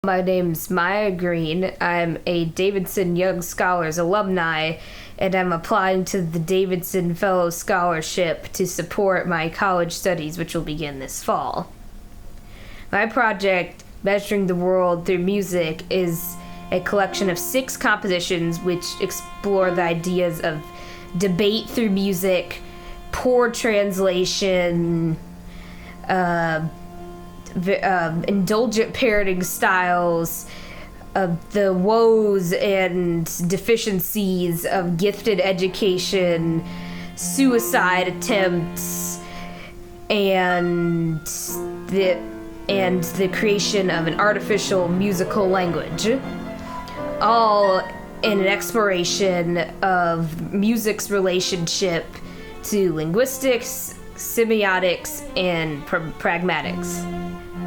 My name's Maya Greene. I'm a Davidson Young Scholars alumni, and I'm applying to the Davidson Fellow Scholarship to support my college studies, which will begin this fall. My project, Measuring the World Through Music, is a collection of 6 compositions which explore the ideas of debate through music, poor translation, indulgent parenting styles, of the woes and deficiencies of gifted education, suicide attempts, and the creation of an artificial musical language, all in an exploration of music's relationship to linguistics, semiotics, and pragmatics.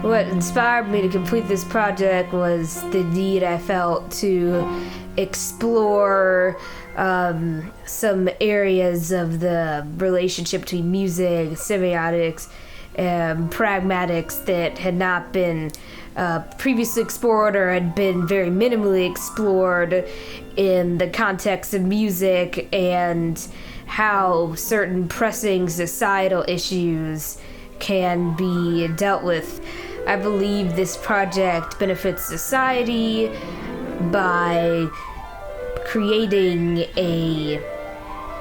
What inspired me to complete this project was the need I felt to explore some areas of the relationship between music, semiotics, and pragmatics that had not been previously explored or had been very minimally explored in the context of music, and how certain pressing societal issues can be dealt with. I believe this project benefits society by creating a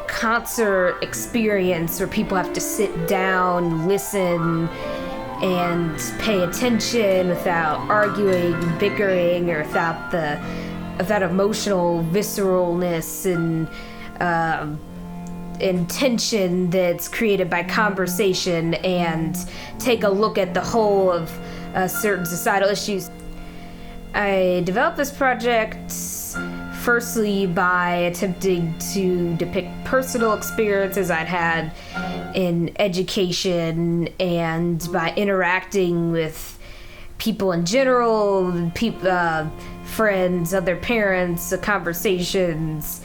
concert experience where people have to sit down, listen, and pay attention without arguing, bickering, or without emotional visceralness and tension that's created by conversation, and take a look at the whole of certain societal issues. I developed this project firstly by attempting to depict personal experiences I'd had in education, and by interacting with people in general, friends, other parents, conversations,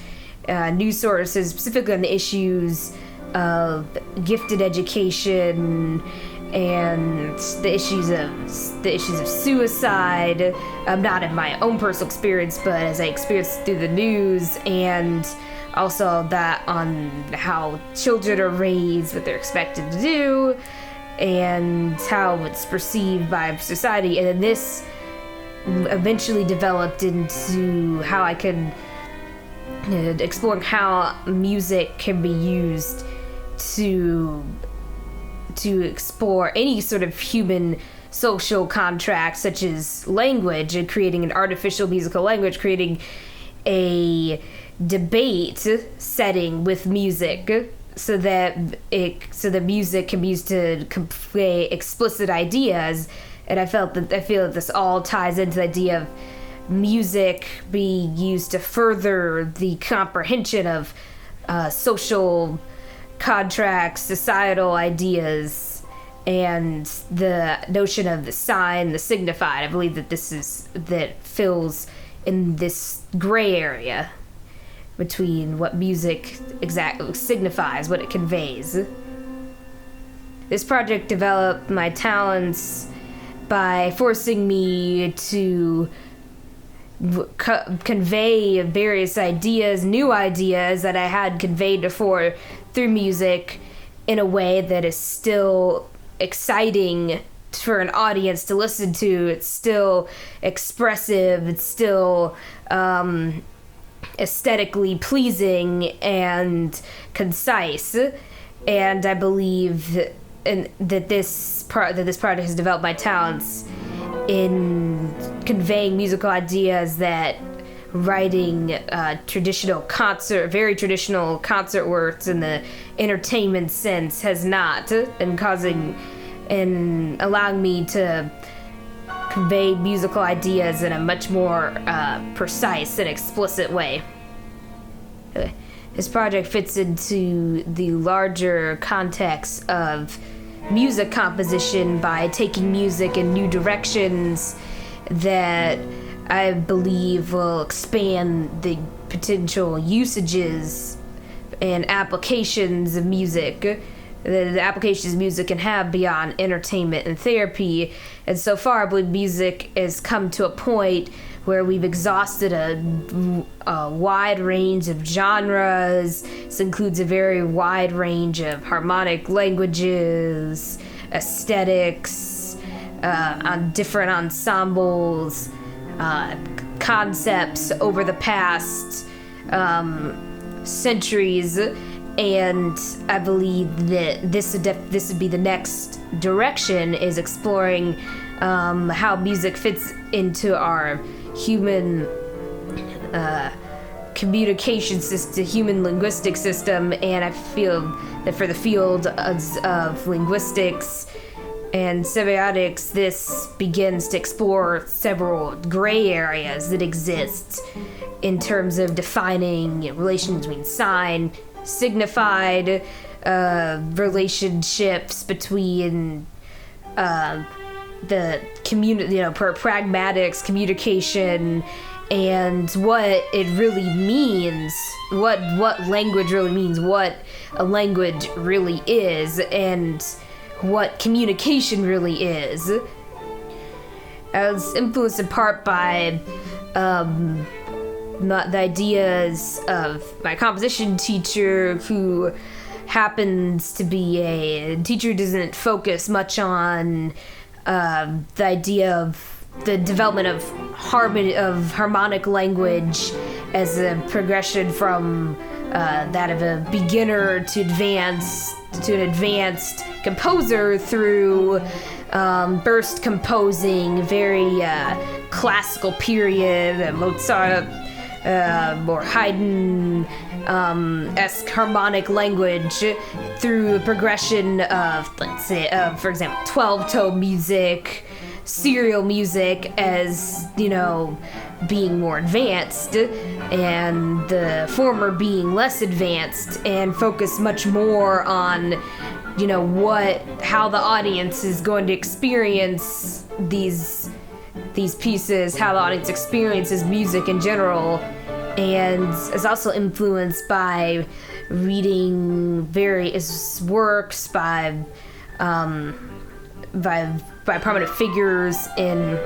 news sources, specifically on the issues of gifted education and the issues of suicide, not in my own personal experience, but as I experienced through the news, and also that on how children are raised, what they're expected to do, and how it's perceived by society. And then this eventually developed into how I could exploring how music can be used to explore any sort of human social contract, such as language, and creating an artificial musical language, creating a debate setting with music, so that music can be used to convey explicit ideas. And I feel that this all ties into the idea of music being used to further the comprehension of social contracts, societal ideas, and the notion of the sign, the signified. I believe that that fills in this gray area between what music exactly signifies, what it conveys. This project developed my talents by forcing me to convey various ideas, new ideas that I had conveyed before through music, in a way that is still exciting for an audience to listen to. It's still expressive. It's still aesthetically pleasing and concise. And I believe that this project has developed my talents in conveying musical ideas that writing very traditional concert works in the entertainment sense has not, and allowing me to convey musical ideas in a much more precise and explicit way. This project fits into the larger context of music composition by taking music in new directions that I believe will expand the potential usages and applications of music the applications music can have beyond entertainment and therapy. And so far, I believe music has come to a point where we've exhausted a wide range of genres. This includes a very wide range of harmonic languages, aesthetics, on different ensembles, concepts over the past centuries. And I believe that this would be the next direction, is exploring how music fits into our human communication system, human linguistic system. And I feel that for the field of linguistics and semiotics, this begins to explore several gray areas that exist in terms of defining relations between sign, signified, relationships between the community, pragmatics, communication, and what it really means, what language really means, what a language really is, and what communication really is. I was influenced in part by the ideas of my composition teacher, who happens to be a teacher who doesn't focus much on the idea of the development of harmonic language as a progression from that of a beginner to an advanced composer through burst composing, very classical period, Mozart, or Haydn-esque harmonic language, through a progression of, let's say, for example, 12-tone music, serial music, as, being more advanced, and the former being less advanced, and focus much more on, how the audience is going to experience these pieces, how the audience experiences music in general. And is also influenced by reading various works by prominent figures in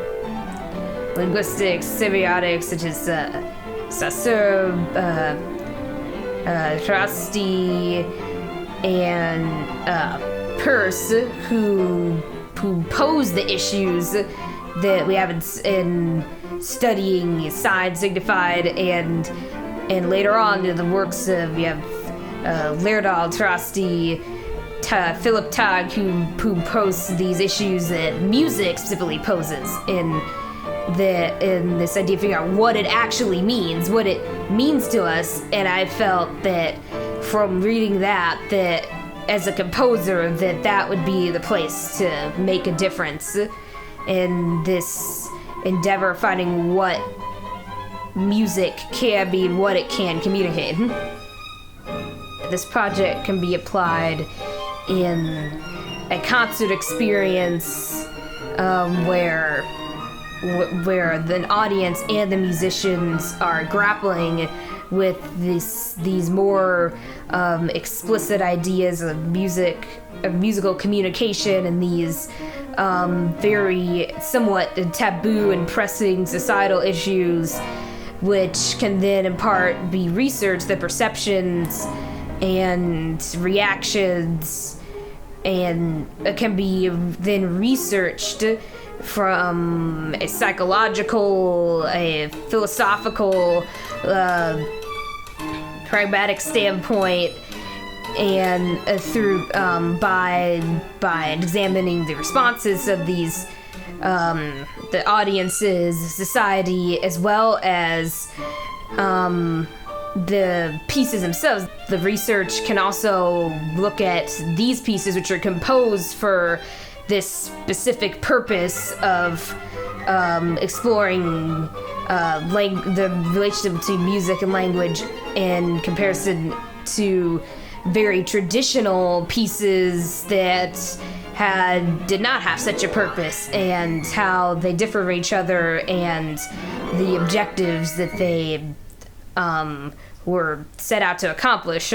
linguistics, semiotics, such as Saussure, Trusty, and Peirce, who pose the issues that we have in studying sign, signified, and later on in the works of, we have Lerdahl, Trusty, Philip Tagg, who pose these issues that music specifically poses in this idea of figuring out what it actually means, what it means to us. And I felt that from reading that as a composer, that would be the place to make a difference in this endeavor of finding what music can be and what it can communicate. This project can be applied in a concert experience where the audience and the musicians are grappling with these more explicit ideas of music, of musical communication, and these very somewhat taboo and pressing societal issues, which can then in part be researched, the perceptions and reactions, and it can be then researched from a psychological, a philosophical, pragmatic standpoint, and through by examining the responses of these the audiences, society, as well as the pieces themselves. The research can also look at these pieces, which are composed for this specific purpose of exploring the relationship between music and language in comparison to very traditional pieces that did not have such a purpose, and how they differ from each other, and the objectives that they were set out to accomplish.